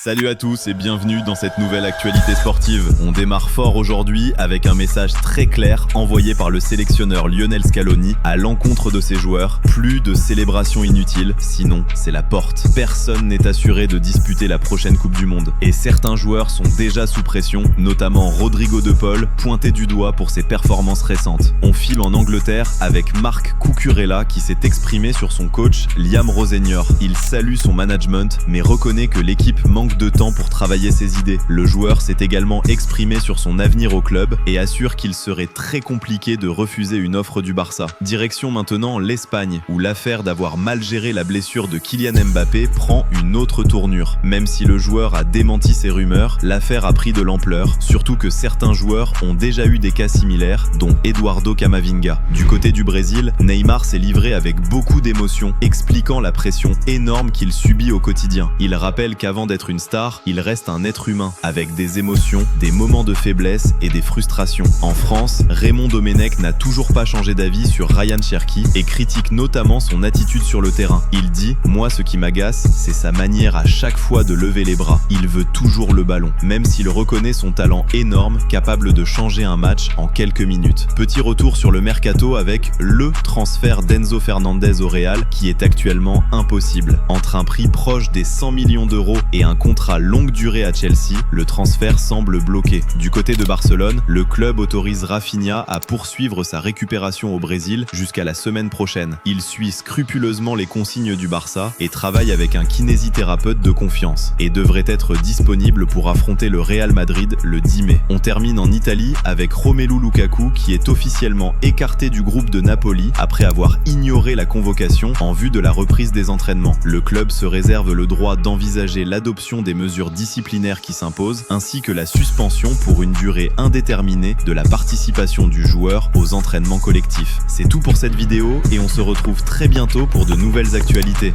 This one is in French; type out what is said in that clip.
Salut à tous et bienvenue dans cette nouvelle actualité sportive. On démarre fort aujourd'hui avec un message très clair envoyé par le sélectionneur Lionel Scaloni à l'encontre de ses joueurs. Plus de célébrations inutiles, sinon c'est la porte. Personne n'est assuré de disputer la prochaine Coupe du Monde. Et certains joueurs sont déjà sous pression, notamment Rodrigo de Paul, pointé du doigt pour ses performances récentes. On file en Angleterre avec Marc Cucurella qui s'est exprimé sur son coach Liam Rosenior. Il salue son management mais reconnaît que l'équipe manque de temps pour travailler ses idées. Le joueur s'est également exprimé sur son avenir au club et assure qu'il serait très compliqué de refuser une offre du Barça. Direction maintenant l'Espagne, où l'affaire d'avoir mal géré la blessure de Kylian Mbappé prend une autre tournure. Même si le joueur a démenti ces rumeurs, l'affaire a pris de l'ampleur, surtout que certains joueurs ont déjà eu des cas similaires, dont Eduardo Camavinga. Du côté du Brésil, Neymar s'est livré avec beaucoup d'émotion, expliquant la pression énorme qu'il subit au quotidien. Il rappelle qu'avant d'être une star, il reste un être humain, avec des émotions, des moments de faiblesse et des frustrations. En France, Raymond Domenech n'a toujours pas changé d'avis sur Ryan Cherki et critique notamment son attitude sur le terrain. Il dit « Moi, ce qui m'agace, c'est sa manière à chaque fois de lever les bras. Il veut toujours le ballon, même s'il reconnaît son talent énorme, capable de changer un match en quelques minutes. » Petit retour sur le mercato avec le transfert d'Enzo Fernandez au Real, qui est actuellement impossible. Entre un prix proche des 100 millions d'euros et un contrat longue durée à Chelsea, le transfert semble bloqué. Du côté de Barcelone, le club autorise Rafinha à poursuivre sa récupération au Brésil jusqu'à la semaine prochaine. Il suit scrupuleusement les consignes du Barça et travaille avec un kinésithérapeute de confiance et devrait être disponible pour affronter le Real Madrid le 10 mai. On termine en Italie avec Romelu Lukaku qui est officiellement écarté du groupe de Napoli après avoir ignoré la convocation en vue de la reprise des entraînements. Le club se réserve le droit d'envisager l'adoption des mesures disciplinaires qui s'imposent, ainsi que la suspension pour une durée indéterminée de la participation du joueur aux entraînements collectifs. C'est tout pour cette vidéo et on se retrouve très bientôt pour de nouvelles actualités.